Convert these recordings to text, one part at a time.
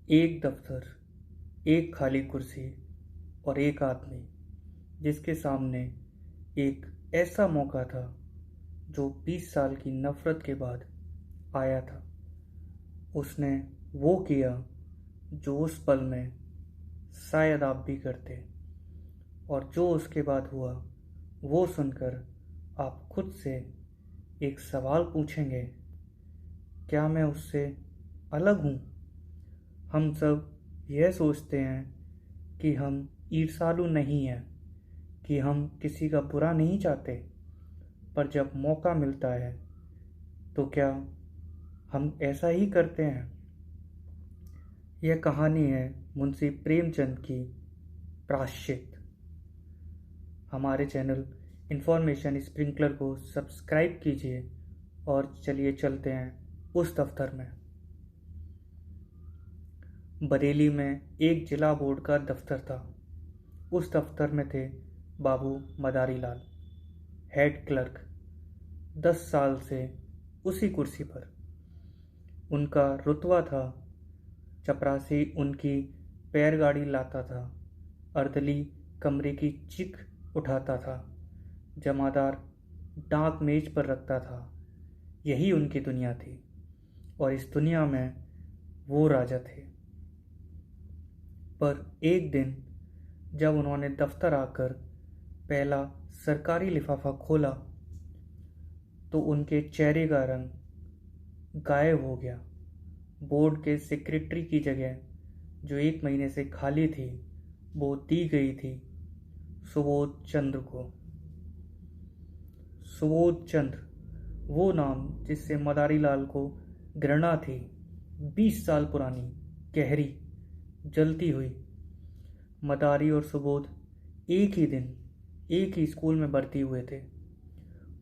एक दफ्तर, एक खाली कुर्सी और एक आदमी जिसके सामने एक ऐसा मौका था जो 20 साल की नफरत के बाद आया था। उसने वो किया जो उस पल में शायद आप भी करते, और जो उसके बाद हुआ वो सुनकर आप खुद से एक सवाल पूछेंगे, क्या मैं उससे अलग हूँ? हम सब यह सोचते हैं कि हम ईर्ष्यालु नहीं हैं, कि हम किसी का बुरा नहीं चाहते, पर जब मौका मिलता है तो क्या हम ऐसा ही करते हैं? यह कहानी है मुंशी प्रेमचंद की प्रायश्चित। हमारे चैनल इन्फॉर्मेशन स्प्रिंकलर को सब्सक्राइब कीजिए और चलिए चलते हैं उस दफ्तर में। बरेली में एक जिला बोर्ड का दफ्तर था। उस दफ्तर में थे बाबू मदारी लाल, हेड क्लर्क, 10 साल से उसी कुर्सी पर। उनका रुतबा था, चपरासी उनकी पैरगाड़ी लाता था, अर्दली कमरे की चिक उठाता था, जमादार डाक मेज पर रखता था। यही उनकी दुनिया थी और इस दुनिया में वो राजा थे। पर एक दिन जब उन्होंने दफ्तर आकर पहला सरकारी लिफाफा खोला तो उनके चेहरे का रंग गायब हो गया। बोर्ड के सेक्रेटरी की जगह जो 1 महीने से खाली थी वो दी गई थी सुबोध चंद्र को। सुबोध चंद्र, वो नाम जिससे मदारी लाल को घृणा थी, 20 साल पुरानी, गहरी, जलती हुई। मदारी और सुबोध एक ही दिन एक ही स्कूल में भर्ती हुए थे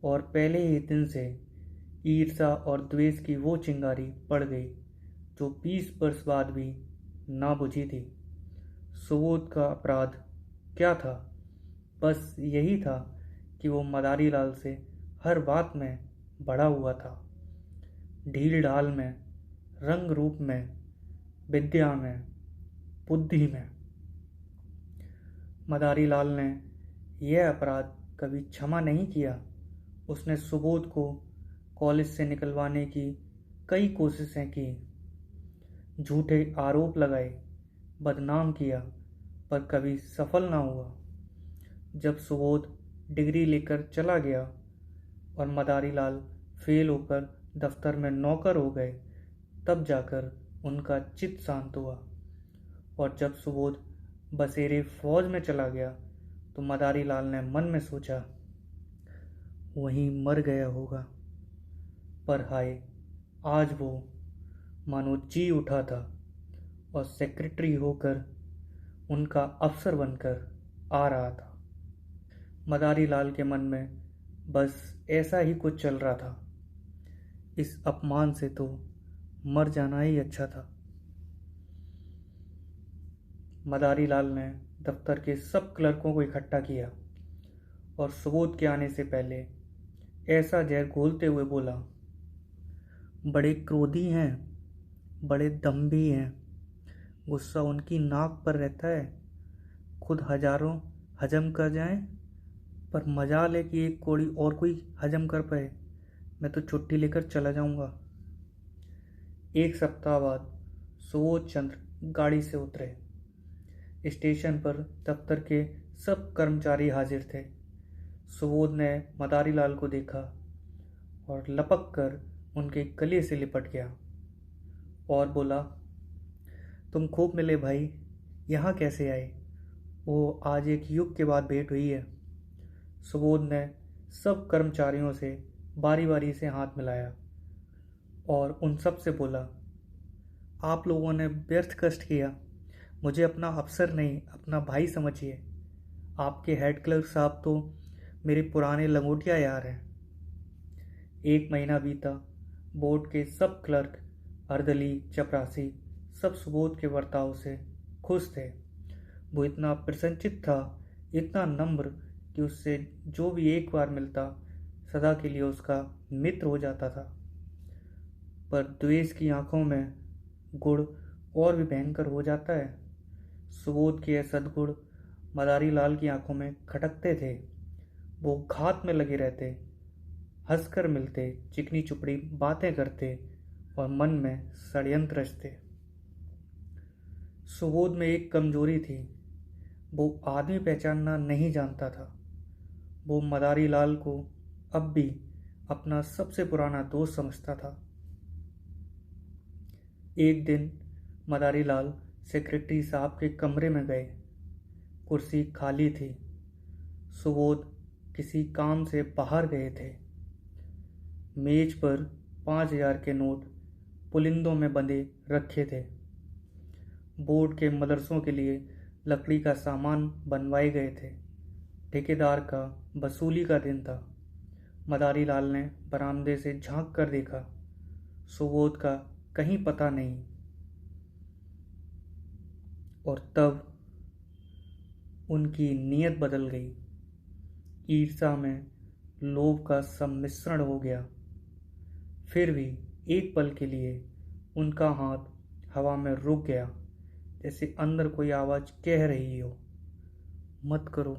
और पहले ही दिन से ईर्ष्या और द्वेष की वो चिंगारी पड़ गई जो 20 वर्ष बाद भी ना बुझी थी। सुबोध का अपराध क्या था? बस यही था कि वो मदारी लाल से हर बात में बड़ा हुआ था, ढील ढाल में, रंग रूप में, विद्या में, बुद्धि में। मदारी लाल ने यह अपराध कभी क्षमा नहीं किया। उसने सुबोध को कॉलेज से निकलवाने की कई कोशिशें की, झूठे आरोप लगाए, बदनाम किया, पर कभी सफल ना हुआ। जब सुबोध डिग्री लेकर चला गया और मदारी लाल फेल होकर दफ्तर में नौकर हो गए, तब जाकर उनका चित्त शांत हुआ। और जब सुबोध बसेरे फौज में चला गया तो मदारी लाल ने मन में सोचा, वहीं मर गया होगा। पर हाय, आज वो मानो जी उठा था और सेक्रेटरी होकर उनका अफसर बनकर आ रहा था। मदारी लाल के मन में बस ऐसा ही कुछ चल रहा था, इस अपमान से तो मर जाना ही अच्छा था। मदारी लाल ने दफ्तर के सब क्लर्कों को इकट्ठा किया और सुबोध के आने से पहले ऐसा जहर घोलते हुए बोला, बड़े क्रोधी हैं, बड़े दम्भी हैं, गुस्सा उनकी नाक पर रहता है, खुद हजारों हजम कर जाएं, पर मजाल है कि एक कोड़ी और कोई हजम कर पाए। मैं तो छुट्टी लेकर चला जाऊंगा। 1 सप्ताह बाद सुबोध चंद्र गाड़ी से उतरे। स्टेशन पर दफ्तर के सब कर्मचारी हाजिर थे। सुबोध ने मदारी लाल को देखा और लपक कर उनके गले से लिपट गया और बोला, तुम खूब मिले भाई, यहाँ कैसे आए? वो आज एक युग के बाद भेंट हुई है। सुबोध ने सब कर्मचारियों से बारी बारी से हाथ मिलाया और उन सब से बोला, आप लोगों ने व्यर्थ कष्ट किया। मुझे अपना अफसर नहीं, अपना भाई समझिए। आपके हेड क्लर्क साहब तो मेरे पुराने लंगोटिया यार हैं। 1 महीना बीता। बोर्ड के सब क्लर्क, अर्दली, चपरासी सब सुबोध के बर्ताव से खुश थे। वो इतना प्रसन्नचित्त था, इतना नम्र कि उससे जो भी एक बार मिलता सदा के लिए उसका मित्र हो जाता था। पर द्वेष की आंखों में गुड़ और भी भयंकर हो जाता है। सुबोध के सद्गुण मदारी लाल की आंखों में खटकते थे। वो घात में लगे रहते, हंसकर मिलते, चिकनी चुपड़ी बातें करते और मन में षड्यंत्र रचते। सुबोध में एक कमजोरी थी, वो आदमी पहचानना नहीं जानता था। वो मदारी लाल को अब भी अपना सबसे पुराना दोस्त समझता था। एक दिन मदारी लाल सेक्रेटरी साहब के कमरे में गए। कुर्सी खाली थी। सुबोध किसी काम से बाहर गए थे। मेज पर 5,000 के नोट पुलिंदों में बंधे रखे थे। बोर्ड के मदरसों के लिए लकड़ी का सामान बनवाए गए थे। ठेकेदार का वसूली का दिन था। मदारी लाल ने बरामदे से झांक कर देखा। सुबोध का कहीं पता नहीं। और तब उनकी नीयत बदल गई। ईर्ष्या में लोभ का सम्मिश्रण हो गया। फिर भी एक पल के लिए उनका हाथ हवा में रुक गया, जैसे अंदर कोई आवाज कह रही हो, मत करो।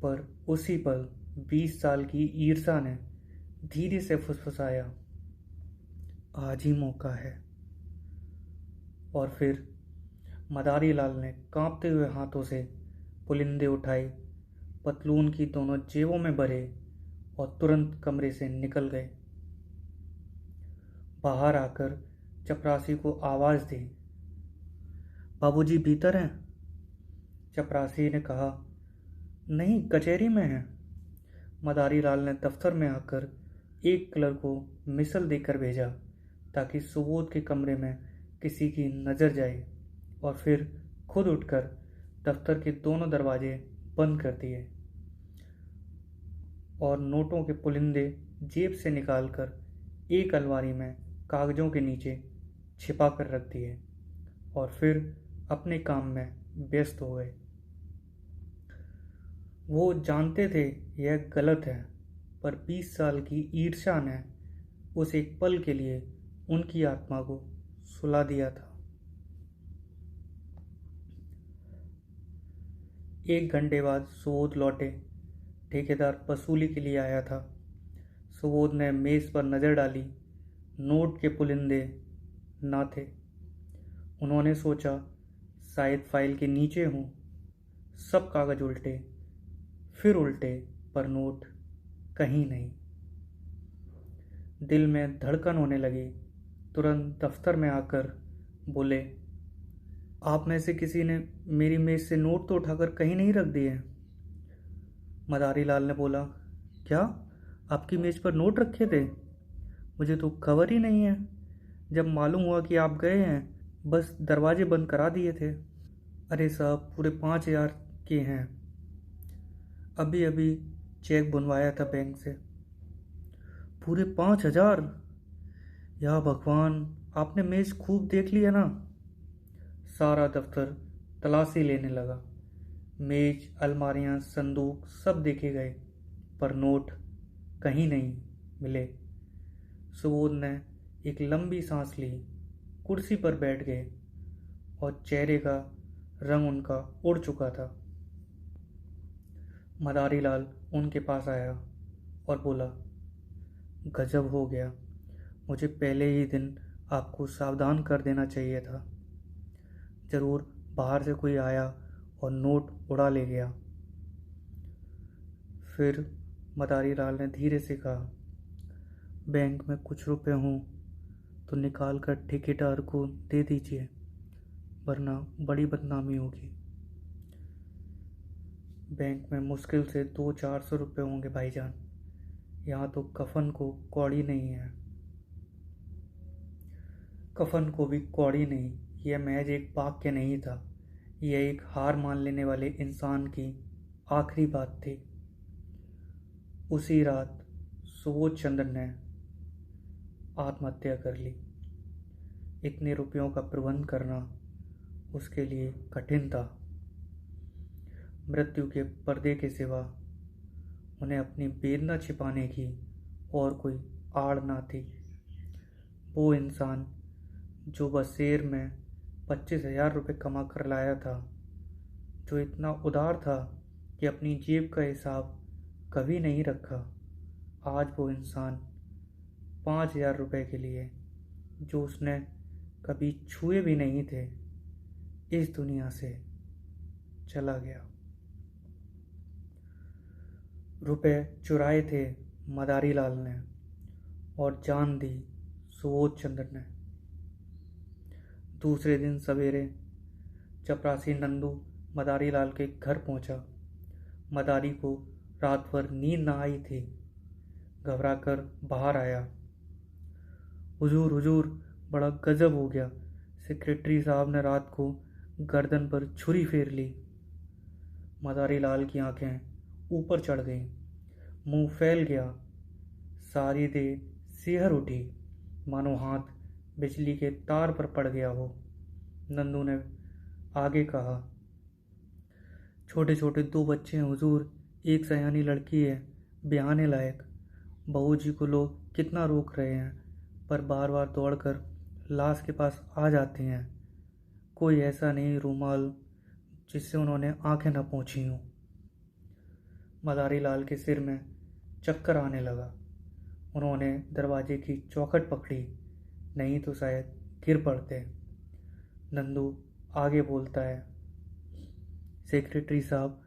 पर उसी पल 20 साल की ईर्ष्या ने धीरे से फुसफुसाया, आज ही मौका है। और फिर मदारी लाल ने कांपते हुए हाथों से पुलिंदे उठाए, पतलून की दोनों जेबों में भरे और तुरंत कमरे से निकल गए। बाहर आकर चपरासी को आवाज दी, बाबूजी भीतर हैं? चपरासी ने कहा, नहीं, कचहरी में हैं। मदारी लाल ने दफ्तर में आकर एक क्लर्क को मिसल देकर भेजा ताकि सुबोध के कमरे में किसी की नज़र जाए, और फिर खुद उठकर दफ्तर के दोनों दरवाजे बंद कर दिए और नोटों के पुलिंदे जेब से निकालकर एक अलमारी में कागजों के नीचे छिपा कर रख दिए और फिर अपने काम में व्यस्त हो गए। वो जानते थे यह गलत है, पर 20 साल की ईर्ष्या ने उस एक पल के लिए उनकी आत्मा को सुला दिया था। 1 घंटे बाद सुबोध लौटे। ठेकेदार वसूली के लिए आया था। सुबोध ने मेज पर नज़र डाली। नोट के पुलिंदे ना थे। उन्होंने सोचा शायद फाइल के नीचे हों। सब कागज उल्टे, फिर उल्टे, पर नोट कहीं नहीं। दिल में धड़कन होने लगी। तुरंत दफ्तर में आकर बोले, आप में से किसी ने मेरी मेज से नोट तो उठाकर कहीं नहीं रख दिए? मदारी लाल ने बोला, क्या आपकी मेज पर नोट रखे थे? मुझे तो खबर ही नहीं है। जब मालूम हुआ कि आप गए हैं, बस दरवाजे बंद करा दिए थे। अरे साहब, पूरे 5,000 के हैं। अभी अभी चेक बनवाया था बैंक से। पूरे 5,000? या भगवान, आपने मेज खूब देख लिया ना? सारा दफ्तर तलाशी लेने लगा। मेज, अलमारियां, संदूक सब देखे गए, पर नोट कहीं नहीं मिले। सुबोध ने एक लंबी सांस ली, कुर्सी पर बैठ गए और चेहरे का रंग उनका उड़ चुका था। मदारी लाल उनके पास आया और बोला, गजब हो गया। मुझे पहले ही दिन आपको सावधान कर देना चाहिए था। जरूर बाहर से कोई आया और नोट उड़ा ले गया। फिर मदारी लाल ने धीरे से कहा, बैंक में कुछ रुपए हों तो निकाल कर ठेकेदार को दे दीजिए, वरना बड़ी बदनामी होगी। बैंक में मुश्किल से 200-400 रुपये होंगे भाईजान। यहाँ तो कफन को कौड़ी नहीं है। कफन को भी कौड़ी नहीं। यह महज एक वाक्य नहीं था, यह एक हार मान लेने वाले इंसान की आखिरी बात थी। उसी रात सुबोध चंद्र ने आत्महत्या कर ली। इतने रुपयों का प्रबंध करना उसके लिए कठिन था। मृत्यु के पर्दे के सिवा उन्हें अपनी वेदना छिपाने की और कोई आड़ ना थी। वो इंसान जो बसेर में 25,000 रुपये कमा कर लाया था, जो इतना उदार था कि अपनी जेब का हिसाब कभी नहीं रखा, आज वो इंसान 5,000 रुपये के लिए, जो उसने कभी छुए भी नहीं थे, इस दुनिया से चला गया। रुपए चुराए थे मदारी लाल ने और जान दी सुबोध चंद्र ने। दूसरे दिन सवेरे चपरासी नंदू मदारी लाल के घर पहुंचा। मदारी को रात भर नींद ना आई थी। घबरा कर बाहर आया। हुजूर हुजूर, बड़ा गजब हो गया। सेक्रेटरी साहब ने रात को गर्दन पर छुरी फेर ली। मदारी लाल की आंखें ऊपर चढ़ गईं, मुंह फैल गया, सारी देह सिहर उठी, मानो हाथ बिजली के तार पर पड़ गया हो। नंदू ने आगे कहा, छोटे छोटे 2 बच्चे हैं हुजूर, एक सयानी लड़की है, ब्याहने लायक। बहू जी को लोग कितना रोक रहे हैं, पर बार बार दौड़कर लाश के पास आ जाते हैं। कोई ऐसा नहीं रूमाल जिससे उन्होंने आंखें न पोंछी हों। मदारी लाल के सिर में चक्कर आने लगा। उन्होंने दरवाजे की चौखट पकड़ी, नहीं तो शायद गिर पड़ते। नंदू आगे बोलता है, सेक्रेटरी साहब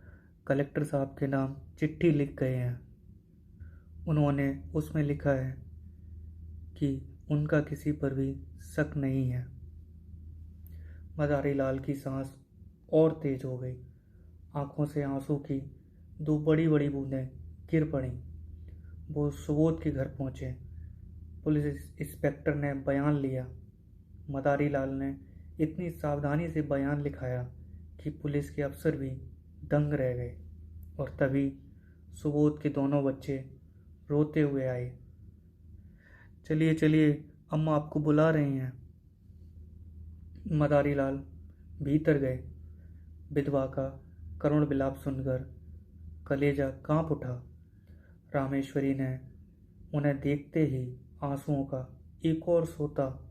कलेक्टर साहब के नाम चिट्ठी लिख गए हैं। उन्होंने उसमें लिखा है कि उनका किसी पर भी शक नहीं है। मदारी लाल की सांस और तेज हो गई। आंखों से आंसू की 2 बड़ी बड़ी बूंदें गिर पड़ीं। वो सुबोध के घर पहुंचे। पुलिस इंस्पेक्टर ने बयान लिया। मदारी लाल ने इतनी सावधानी से बयान लिखाया कि पुलिस के अफसर भी दंग रह गए। और तभी सुबोध के दोनों बच्चे रोते हुए आए। चलिए चलिए, अम्मा आपको बुला रही हैं। मदारी लाल भीतर गए। विधवा का करुण विलाप सुनकर कलेजा कांप उठा। रामेश्वरी ने उन्हें देखते ही आंसुओं का एक और सोता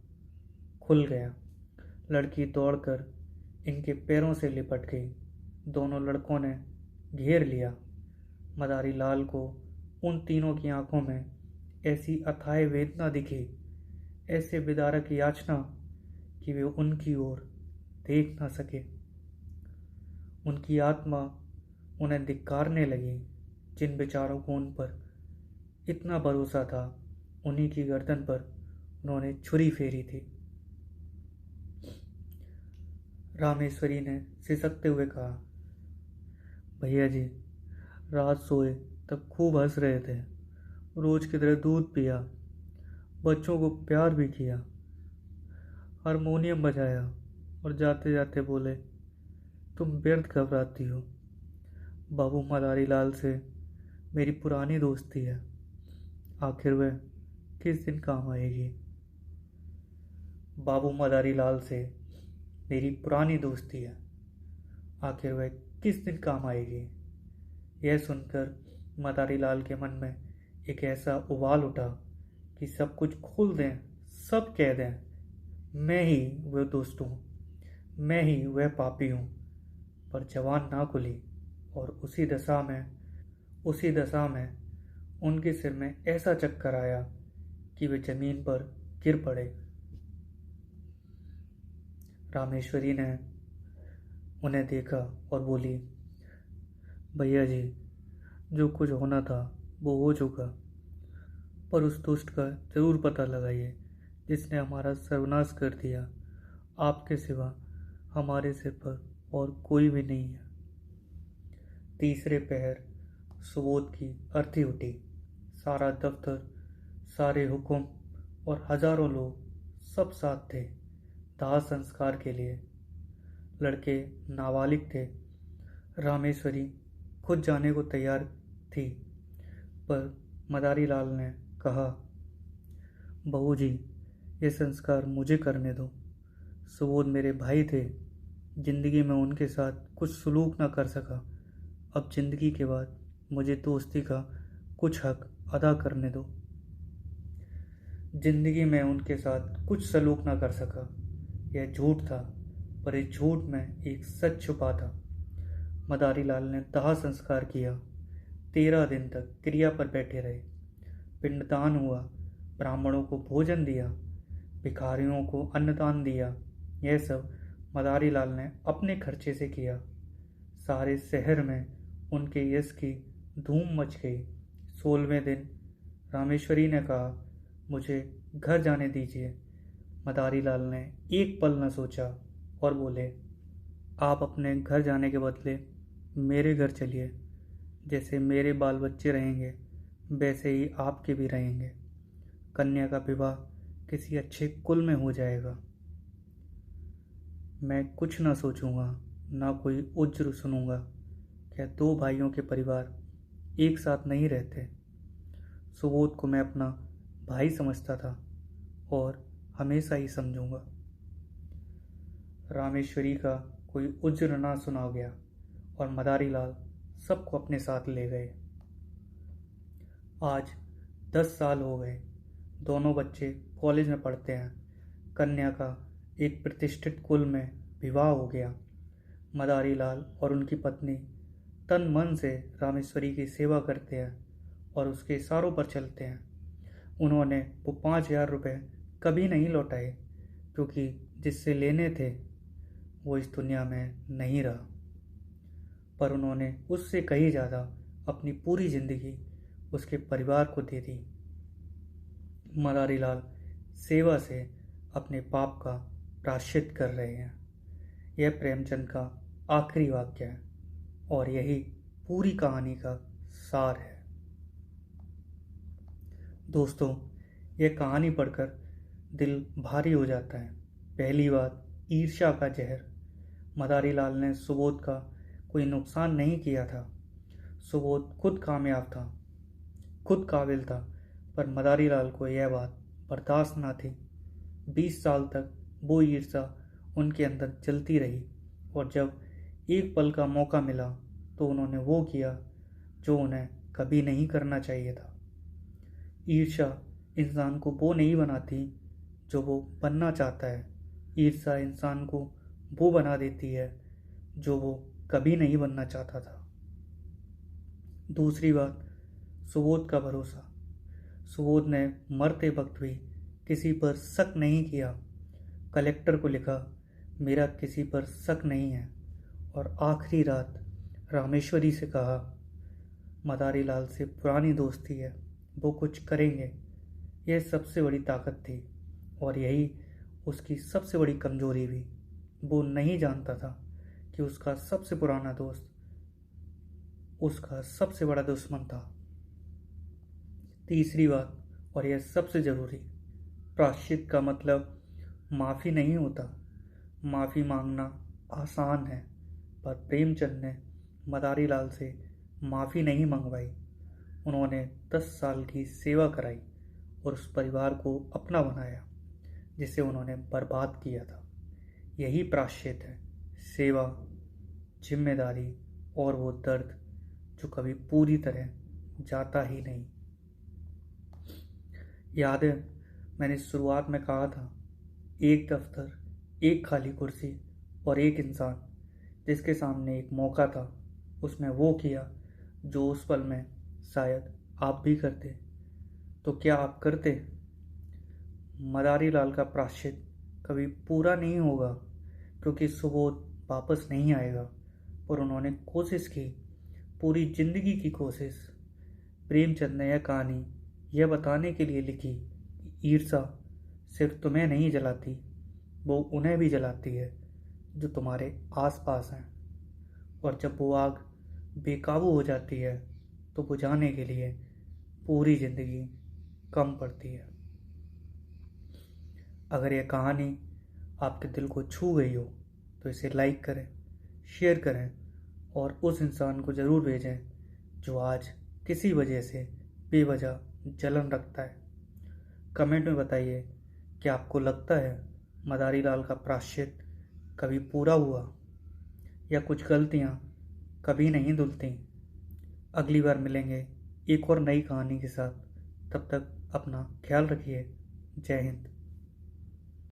खुल गया। लड़की दौड़कर इनके पैरों से लिपट गई। दोनों लड़कों ने घेर लिया। मदारी लाल को उन तीनों की आंखों में ऐसी अथाह वेदना दिखी, ऐसे विदारक याचना, कि वे उनकी ओर देख न सके। उनकी आत्मा उन्हें धिक्कारने लगी। जिन बेचारों को उन पर इतना भरोसा था, उन्हीं की गर्दन पर उन्होंने छुरी फेरी थी। रामेश्वरी ने सिसकते हुए कहा, भैया जी, रात सोए तब खूब हंस रहे थे, रोज की तरह दूध पिया, बच्चों को प्यार भी किया, हारमोनियम बजाया और जाते जाते बोले, तुम व्यर्थ घबराती हो। बाबू मदारी लाल से मेरी पुरानी दोस्ती है, आखिर वह किस दिन काम आएगी। बाबू मदारी लाल से मेरी पुरानी दोस्ती है, आखिर वह किस दिन काम आएगी। यह सुनकर मदारी लाल के मन में एक ऐसा उबाल उठा कि सब कुछ खोल दें, सब कह दें, मैं ही वह दोस्त हूँ, मैं ही वह पापी हूँ। पर जवान ना खुली और उसी दशा में उनके सिर में ऐसा चक्कर आया कि वे जमीन पर गिर पड़े। रामेश्वरी ने उन्हें देखा और बोली, भैया जी, जो कुछ होना था वो हो चुका, पर उस दुष्ट का जरूर पता लगाइए जिसने हमारा सर्वनाश कर दिया। आपके सिवा हमारे सिर पर और कोई भी नहीं है। तीसरे पहर सुबोध की अर्थी उठी। सारा दफ्तर, सारे हुक्म और हजारों लोग सब साथ थे दाह संस्कार के लिए। लड़के नाबालिग थे। रामेश्वरी खुद जाने को तैयार थी, पर मदारी लाल ने कहा, बहू जी, ये संस्कार मुझे करने दो। सुबोध मेरे भाई थे, जिंदगी में उनके साथ कुछ सलूक ना कर सका, अब जिंदगी के बाद मुझे दोस्ती का कुछ हक अदा करने दो। जिंदगी में उनके साथ कुछ सलूक ना कर सका। यह झूठ था, पर इस झूठ में एक सच छुपा था। मदारी लाल ने दाह संस्कार किया। 13 दिन तक क्रिया पर बैठे रहे। पिंडदान हुआ, ब्राह्मणों को भोजन दिया, भिखारियों को अन्नदान दिया। यह सब मदारी लाल ने अपने खर्चे से किया। सारे शहर में उनके यश की धूम मच गई। 16वें दिन रामेश्वरी ने कहा, मुझे घर जाने दीजिए। मदारी लाल ने एक पल न सोचा और बोले, आप अपने घर जाने के बदले मेरे घर चलिए। जैसे मेरे बाल बच्चे रहेंगे वैसे ही आपके भी रहेंगे। कन्या का विवाह किसी अच्छे कुल में हो जाएगा। मैं कुछ ना सोचूंगा, ना कोई उज्र सुनूंगा। क्या दो भाइयों के परिवार एक साथ नहीं रहते? सुबोध को मैं अपना भाई समझता था और हमेशा ही समझूंगा। रामेश्वरी का कोई उज्र ना सुना गया और मदारी लाल सबको अपने साथ ले गए। आज 10 साल हो गए। दोनों बच्चे कॉलेज में पढ़ते हैं। कन्या का एक प्रतिष्ठित कुल में विवाह हो गया। मदारी लाल और उनकी पत्नी तन मन से रामेश्वरी की सेवा करते हैं और उसके इशारों पर चलते हैं। उन्होंने वो 5,000 रुपये कभी नहीं लौटाए, क्योंकि जिससे लेने थे वो इस दुनिया में नहीं रहा। पर उन्होंने उससे कहीं ज़्यादा अपनी पूरी जिंदगी उसके परिवार को दे दी। मदारी लाल सेवा से अपने पाप का प्रायश्चित कर रहे हैं। यह प्रेमचंद का आखिरी वाक्य है और यही पूरी कहानी का सार है। दोस्तों, यह कहानी पढ़कर दिल भारी हो जाता है। पहली बात, ईर्ष्या का जहर। मदारी लाल ने सुबोध का कोई नुकसान नहीं किया था। सुबोध खुद कामयाब था, खुद काबिल था, पर मदारी लाल को यह बात बर्दाश्त ना थी। 20 साल तक वो ईर्ष्या उनके अंदर चलती रही और जब एक पल का मौका मिला तो उन्होंने वो किया जो उन्हें कभी नहीं करना चाहिए था। ईर्ष्या इंसान को वो नहीं बनाती जो वो बनना चाहता है। ईर्ष्या इंसान को वो बना देती है जो वो कभी नहीं बनना चाहता था। दूसरी बात, सुबोध का भरोसा। सुबोध ने मरते वक्त भी किसी पर शक नहीं किया। कलेक्टर को लिखा, मेरा किसी पर शक नहीं है, और आखिरी रात रामेश्वरी से कहा, मदारी लाल से पुरानी दोस्ती है, वो कुछ करेंगे। यह सबसे बड़ी ताकत थी और यही उसकी सबसे बड़ी कमजोरी भी। वो नहीं जानता था कि उसका सबसे पुराना दोस्त उसका सबसे बड़ा दुश्मन था। तीसरी बात, और यह सबसे ज़रूरी, प्रायश्चित का मतलब माफ़ी नहीं होता। माफ़ी मांगना आसान है, पर प्रेमचंद ने मदारी लाल से माफ़ी नहीं मंगवाई। उन्होंने 10 साल की सेवा कराई और उस परिवार को अपना बनाया जिसे उन्होंने बर्बाद किया था। यही प्रायश्चित है, सेवा, जिम्मेदारी और वो दर्द जो कभी पूरी तरह जाता ही नहीं। याद है, मैंने शुरुआत में कहा था, एक दफ्तर, एक खाली कुर्सी और एक इंसान जिसके सामने एक मौका था। उसने वो किया जो उस पल में शायद आप भी करते। तो क्या आप करते? मदारी लाल का प्रायश्चित कभी पूरा नहीं होगा क्योंकि सुबोध वापस नहीं आएगा, पर उन्होंने कोशिश की, पूरी जिंदगी की कोशिश। प्रेमचंद ने यह कहानी यह बताने के लिए लिखी कि ईर्ष्या सिर्फ तुम्हें नहीं जलाती, वो उन्हें भी जलाती है जो तुम्हारे आसपास हैं, और जब वो आग बेकाबू हो जाती है तो बुझाने के लिए पूरी जिंदगी कम पड़ती है। अगर यह कहानी आपके दिल को छू गई हो तो इसे लाइक करें, शेयर करें और उस इंसान को ज़रूर भेजें जो आज किसी वजह से बेवजह जलन रखता है। कमेंट में बताइए कि आपको लगता है मदारी लाल का प्रायश्चित कभी पूरा हुआ या कुछ गलतियाँ कभी नहीं धुलती। अगली बार मिलेंगे एक और नई कहानी के साथ। तब तक अपना ख्याल रखिए। जय हिंद।